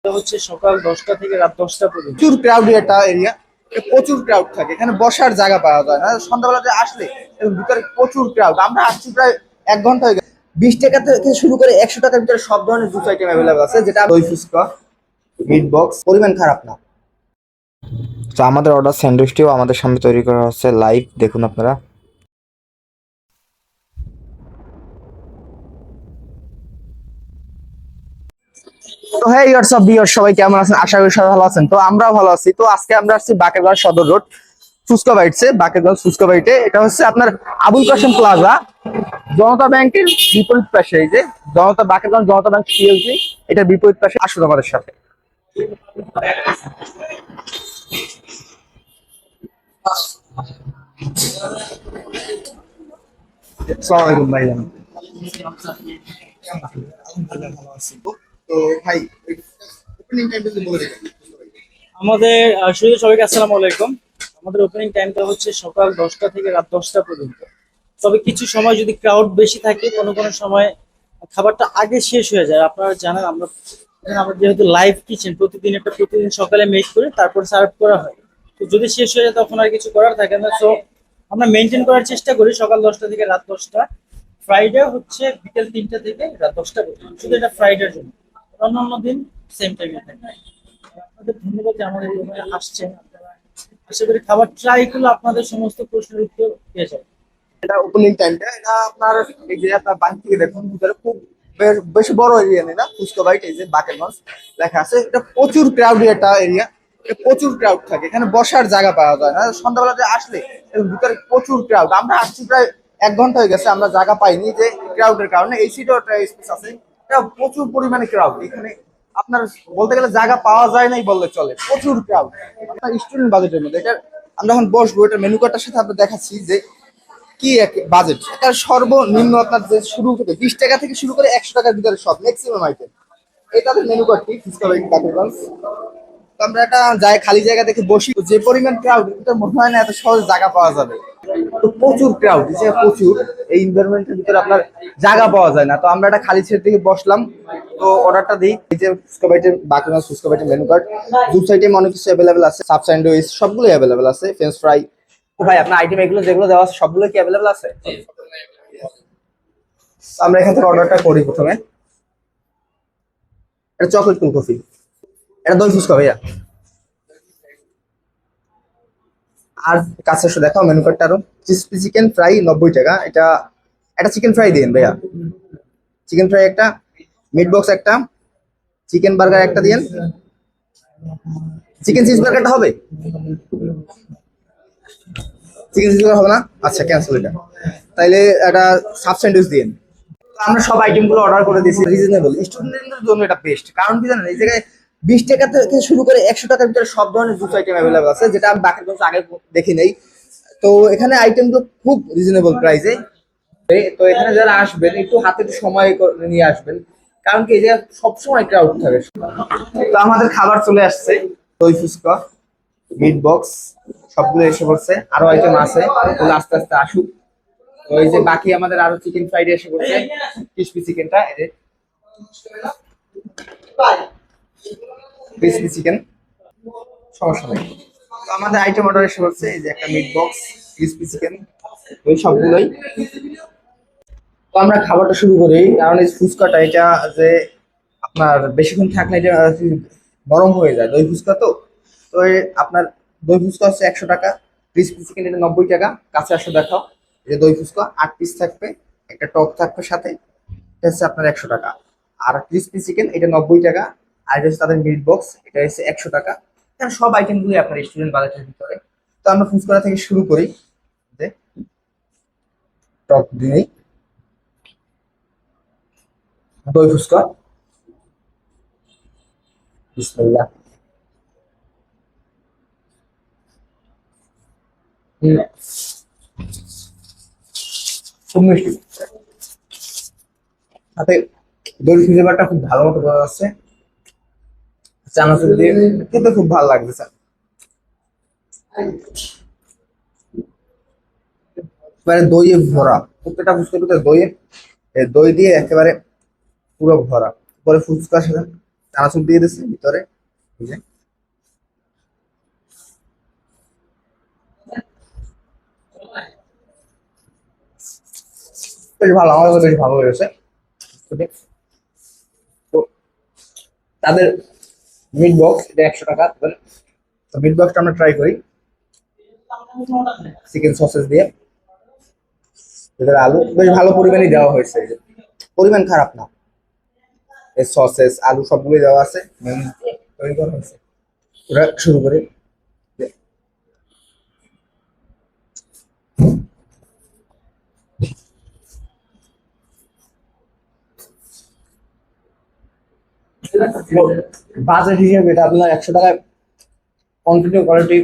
হচ্ছে সকাল 10টা থেকে রাত 10টা পর্যন্ত। প্রচুর ক্রাউডি একটা এরিয়া, প্রচুর ক্রাউড থাকে এখানে, বসার জায়গা পাওয়া যায় না সন্ধ্যাবেলাতে আসলে। এবং ভিতরে প্রচুর ক্রাউড, আমরা আসছি প্রায় 1 ঘন্টা হয়ে গেছে। 20 টাকা থেকে শুরু করে 100 টাকার ভিতরে সব ধরনের জুস আইটেম অ্যাভেলেবল আছে, যেটা দই ফুচকা, মিট বক্স, পরিমাণ খারাপ না। তো আমাদের অর্ডার স্যান্ডউইচটিও আমাদের সামনে তৈরি করা হচ্ছে লাইভ, দেখুন আপনারা। তো হ্যাঁ হোয়াটসঅ্যাপ ভিউয়ার, সবাই কেমন আছেন? আশা করি সবাই ভালো আছেন। তো আমরাও ভালো আছি। তো আজকে আমরা আসছি বাকেরগঞ্জ সদর রোড ফুচকা বাইটসে, বাকেরগঞ্জ ফুচকা বাইটে। এটা হচ্ছে আপনার আবুল কাশেম প্লাজা, জনতা ব্যাংকের বিপরীত পাশে। এই যে জনতা, বাকেরগঞ্জ জনতা ব্যাংক পিএলসি, এটার বিপরীত পাশে। আসুন আমাদের সাথে। আসসালামু আলাইকুম ভাইজান। তো ভাই, ওপেনিং টাইমটা যদি বলে দিবেন। আমাদের শুরু সবাইকে আসসালামু আলাইকুম। আমাদের ওপেনিং টাইমটা হচ্ছে সকাল 10টা থেকে রাত 10টা পর্যন্ত। তবে কিছু সময় যদি ক্রাউড বেশি থাকে, কোনো কোনো সময় খাবারটা আগে শেষ হয়ে যায়। আপনারা জানেন আমরা যেহেতু লাইভ কিচেন, প্রতিদিন সকালে মেক করে তারপর সার্ভ করা হয়। তো যদি শেষ হয়ে যায় তখন আর কিছু করার থাকে না। তো আমরা মেনটেন করার চেষ্টা করি সকাল 10টা থেকে রাত 10টা। ফ্রাইডে হচ্ছে বিকেল 3টা থেকে রাত 10টা পর্যন্ত, শুধু এটা ফ্রাইডের জন্য। অন্যান্য দিন সেম টাইমে থাকে। আপনাদের ধন্যবাদ যে আমাদের এখানে আসছেন। আপনারা আশা করি খাবার ট্রাই করলে আপনাদের সমস্ত প্রশ্নের উত্তর পেয়ে যাবেন। এটা ওপেনিং টাইমটা, এটা আপনার এই যে আপনার বাইরে থেকে দেখুন, ভিতরে খুব বেশি বড় এরিয়া নেই না, ফুচকা বাইট। এই যে বাকেরগঞ্জ লেখা আছে, এটা প্রচুর ক্রাউডি একটা এরিয়া, প্রচুর ক্রাউড থাকে এখানে, বসার জায়গা পাওয়া যায় না সন্ধ্যাবেলাতে আসলে। এবং ভিতরে প্রচুর ক্রাউড, আমরা আসছি প্রায় 1 ঘন্টা হয়ে গেছে, আমরা জায়গা পাইনি যে ক্রাউডের কারণে। এই সিটেও একটা স্পেস আছে, এটা প্রচুর পরিমাণে ক্রাউড এখানে। আপনার বলতে গেলে জায়গা পাওয়া যায় নাই বললে চলে, প্রচুর ক্রাউড। আপনার স্টুডেন্ট বাজেটের মধ্যে এটা। আমরা এখন বসবো, এটা মেনু কার্ডটার সাথে আমরা দেখাচ্ছি যে কি এক বাজেট। এটা সর্বনিম্ন আপনার যে শুরু থেকে 20 টাকা থেকে শুরু করে 100 টাকার ভিতরে সব ম্যাক্সিমাম আইটেম। এই তাদের মেনু কার্ডটি ফুচকা বাইট বাকেরগঞ্জ। তো আমরা একটা খালি জায়গা দেখে বসি, যে পরিমাণ ক্রাউড, এটা মনে হয় না এত সহজ জায়গা পাওয়া যাবে। তো প্রচুর ক্রাউড, প্রচুর। এই এনভায়রনমেন্টের ভিতরে আপনার জায়গা পাওয়া যায় না। তো আমরা একটা খালি ছেড়ে থেকে বসলাম। তো অর্ডারটা দিই। এই যে ফুচকা বাইটের, বাকেরগঞ্জ ফুচকা বাইটের মেনু কার্ড, দু সাইডে অনেক কিছু অ্যাভেলেবেল আছে, সাব স্যান্ডউইচ সবগুলোই অ্যাভেলেবেল আছে, ফ্রেঞ্চ ফ্রাই। তো ভাই, আপনার আইটেম এগুলো যেগুলো দেওয়া আছে সবগুলো কি অ্যাভেলেবেল আছে? আমরা এখান থেকে অর্ডারটা করি প্রথমে। এটা চকলেট কুল কফি, এটা দই ফুচকা ভাইয়া। আর কাছে এসে দেখাও মেনু কার্ডটা। আরো ক্রিসপি চিকেন ফ্রাই 90 টাকা। এটা একটা চিকেন ফ্রাই দিন ভাইয়া, চিকেন ফ্রাই একটা, মিট বক্স একটা, চিকেন বার্গার একটা দিন। চিকেন চিজ বার্গারটা হবে? চিকেন চিজ বার্গার হবে না, আচ্ছা ক্যান্সেল এটা। তাইলে একটা সাব স্যান্ডউইচ দিন। আমরা সব আইটেম গুলো অর্ডার করে দিয়েছি, রিজনেবল স্টুডেন্টদের জন্য এটা বেস্ট। কারণ কি জানেন, এই জায়গায় 20 টাকা থেকে শুরু করে 100 টাকার ভিতরে সব ধরনের জুস আইটেম অ্যাভেলেবল আছে, যেটা আমি বাকেরগঞ্জ আগে দেখি নেই। তো এখানে আইটেম গুলো খুব রিজনেবল প্রাইসে। তো এখানে যারা আসবেন একটু হাতে একটু সময় নিয়ে আসবেন, কারণ কি এই জায়গায় সবসময় ক্রাউড থাকে। তো আমাদের খাবার চলে আসছে, দই ফুচকা, মিট বক্স সবগুলো এসে পড়ছে। আরো আইটেম আছে, ওগুলো আস্তে আস্তে আসুক। তো এই যে বাকি আমাদের আরো চিকেন ফ্রাইড এসে পড়ছে, ক্রিসপি চিকেনটা, এই যে ক্রিসপি চিকেন, সমস্যা নেই। তো আমাদের আইটেম অর্ডার এসে পড়ছে, এই যে একটা মিট বক্স, ক্রিসপি চিকেন, ওই সবগুলোই। তো আমরা খাবারটা শুরু করি, কারণ এই ফুচকাটা এটা যে আপনার বেশিক্ষণ থাকলে এটা নরম হয়ে যায়, দই ফুচকা তো। তো আপনার দই ফুচকা হচ্ছে 100 টাকা, ক্রিসপি চিকেন এটা 90 টাকা। কাছে আসো দেখাও, এই যে দই ফুচকা 8 পিস থাকবে, একটা টক থাকবে সাথে, এটা হচ্ছে আপনার 100 টাকা। আর ক্রিসপি চিকেন এটা 90 টাকা। আর এটা হচ্ছে তাদের মিট বক্স, এটা হচ্ছে 100 টাকা। এখানে সব আইটেমগুলি আপনার রেস্টুরেন্ট বাজেটের ভিতরে। তো আমরা ফুচকা থেকে শুরু করি, যে টক দিয়েই দই ফুচকা, বিসমিল্লাহ। খুব মিষ্টি, সাথে দই ফ্লেভারটা খুব ভালো মতো পাওয়া যাচ্ছে, চানাচুর দিয়ে খেতে খুব ভালো লাগতেছে। একেবারে দইয়ে ভরা, প্রত্যেকটা ফুচকার ভিতরে দই দিয়ে একেবারে পুরো ভরা। পরে ফুচকার সাথে চানাচুর দিয়ে দিচ্ছে ভিতরে, এই যে। বেশ ভালো, আমার কাছে বেশ ভালো লেগেছে। তো তাদের মিট বক্স এটা 100 টাকা। তো মিট বক্সটা আমরা ট্রাই করি চিকেন সসেস দিয়ে। ভিতরে আলু বেশ ভালো পরিমাণে দেওয়া হয়েছে, এই যে। পরিমাণ খারাপ না, এই সসেস আলু সবগুলো দেওয়া আছে, মেয়োনিজ দিয়ে তৈরি করা হয়েছে। ওটা শুরু করি। বাজেট হিসেবে এটা আপনার 100 টাকায় কন্টিনিউ কোয়ালিটি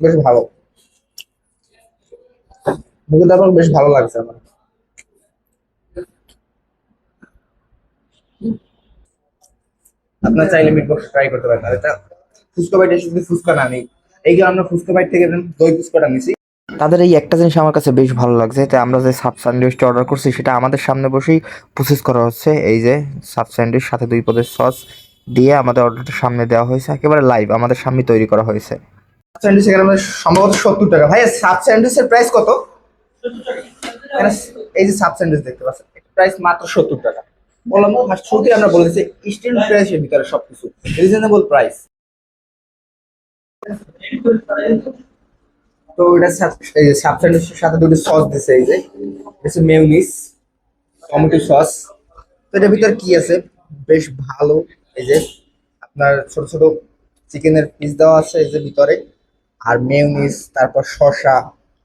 বেশ ভালো। মুখে তারপর বেশ ভালো লাগছে আমার। আপনার চাইলে মিট বক্স ট্রাই করতে পারেন। আর এটা ফুচকা বাইট এসে যদি ফুচকা না নিই, এই কারণে আমরা ফুচকা বাইট থেকে দই ফুচকাটা নিছি। তাদের এই একটা জিনিস আমার কাছে বেশ ভালো লাগছে, তাই আমরা যে সাব স্যান্ডউইচটা অর্ডার করছি সেটা আমাদের সামনে বসেই প্রসেস করা হচ্ছে। এই যে সাব স্যান্ডউইচ সাথে 2 পদের সস দিয়ে আমাদের অর্ডারটা সামনে দেওয়া হয়েছে, একেবারে লাইভ আমাদের সামনে তৈরি করা হয়েছে। স্যান্ডউইচ এখানে আমাদের সম্ভবত 70 টাকা। ভাই সাব স্যান্ডউইচের প্রাইস কত? এখানে এই যে সাব স্যান্ডউইচ দেখতে পাচ্ছেন, প্রাইস মাত্র 70 টাকা। বললাম ফার্স্ট শুরুতেই আমরা বলে দিচ্ছি স্টুডেন্ট প্রাইসের ভিতরে সবকিছু রিজনেবল প্রাইস। তো এটা এই যে সাব স্যান্ডউইচের সাথে 2টি সস দিছে, এই যে এটা মেয়োনিজ, টমেটো সস। তো এটার ভিতরে কি আছে বেশ ভালো, এই যে আপনার ছোট ছোট চিকেনের পিস দেওয়া আছে এই যে ভিতরে, আর মেয়োনিজ, তারপর শসা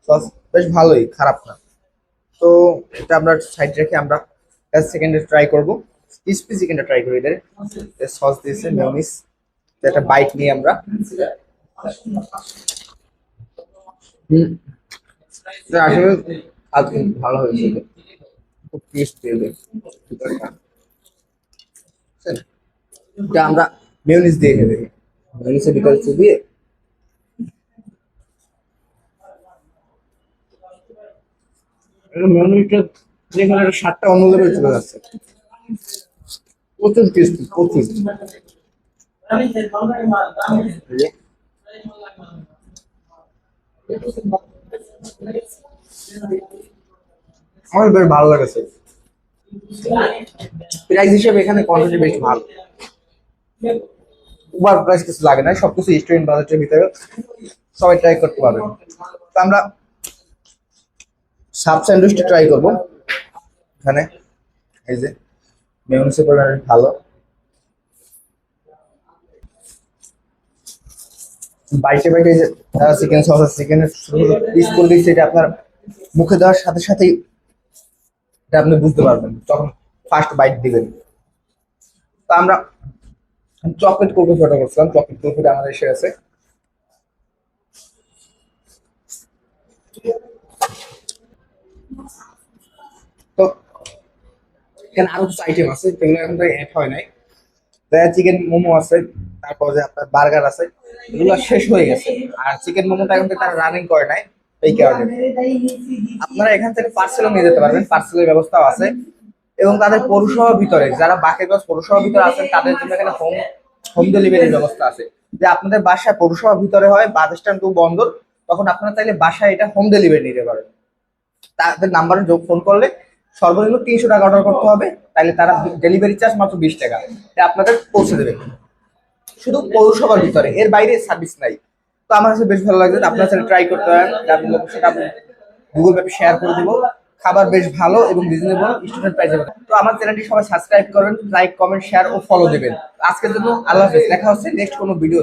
সস, বেশ ভালোই, খারাপ না। তো এটা আমরা সাইড রেখে আমরা সেকেন্ডে ট্রাই করবো। ক্রিসপি চিকেনটা ট্রাই করি। এদের সস দিয়েছে, মেয়োনিজ, একটা বাইট নিয়ে আমরা। এটা আসলে আজকে ভালো হয়েছে, খুব টেস্টি। এটা আমরা মেয়োনিজ দিয়ে খেয়ে দেখি, মেয়োনিজের ভিতরে চুবিয়ে। মেয়োনিজটা যেখানে একটা স্বাদটা অন্য লেভেলে চলে যাচ্ছে, প্রচুর টেস্টি, প্রচুর। এই যে, আমার বেশ ভালো লাগছে। প্রাইস হিসেবে এখানে কোয়ান্টিটি বেশ ভালো, ওভার প্রাইস কিছু লাগে না, সবকিছু স্টুডেন্ট বাজেটের ভিতরে সবাই ট্রাই করতে পারবেন। তো আমরা সাব স্যান্ডউইচটা ট্রাই করবো। এখানে এই যে মেয়োনিজের পরিমাণ ভালো, বাইটে বাইটে যে চিকেন সস, চিকেনের পিস করে দিচ্ছে, এটা আপনার মুখে দেওয়ার সাথে সাথেই এটা আপনি বুঝতে পারবেন তখন ফার্স্ট বাইট দিবেন। তো আমরা চকলেট কুলফি অর্ডার করছিলাম, চকলেট কুলফিটা আমাদের এসে গেছে। তো এখানে আরো কিছু আইটেম আছে যেগুলো এখন তো অ্যাড হয় নাই। চিকেন মোমো আছে, তারপর যে আপনার বার্গার আছে, এগুলো শেষ হয়ে গেছে। আর চিকেন মোমোটা এখন থেকে তারা রানিং করে নাই, এই কারণে। আপনারা এখান থেকে পার্সেলও নিয়ে যেতে পারবেন, পার্সেলের ব্যবস্থাও আছে। এবং তাদের পৌরসভার ভিতরে যারা বাকেরগঞ্জ পৌরসভার ভিতরে আছেন তাদের জন্য এখানে হোম হোম ডেলিভারির ব্যবস্থা আছে। যে আপনাদের বাসায় পৌরসভার ভিতরে হয়, বাস স্ট্যান্ড টু বন্দর, তখন আপনারা চাইলে বাসায় এটা হোম ডেলিভারি নিতে পারেন। তাদের নাম্বারে যোগ ফোন করলে সর্বনিম্ন 300 টাকা অর্ডার করতে হবে, তাহলে তারা ডেলিভারি চার্জ মাত্র 20 টাকা আপনাদের পৌঁছে দেবে, শুধু পৌরসভার ভিতরে, এর বাইরে সার্ভিস নাই। তো আমার কাছে বেশ ভালো লাগছে, আপনারা চাইলে ট্রাই করতে পারেন। আমি লোকেশনটা আমি গুগল ম্যাপে শেয়ার করে দেবো। খাবার বেশ ভালো এবং রিজনেবল স্টুডেন্ট প্রাইসে। তো আমার চ্যানেলটি সবাই সাবস্ক্রাইব করবেন, লাইক, কমেন্ট, শেয়ার ও ফলো দেবেন। আজকের জন্য আল্লাহ হাফেজ, দেখা হচ্ছে নেক্সট কোনো ভিডিও।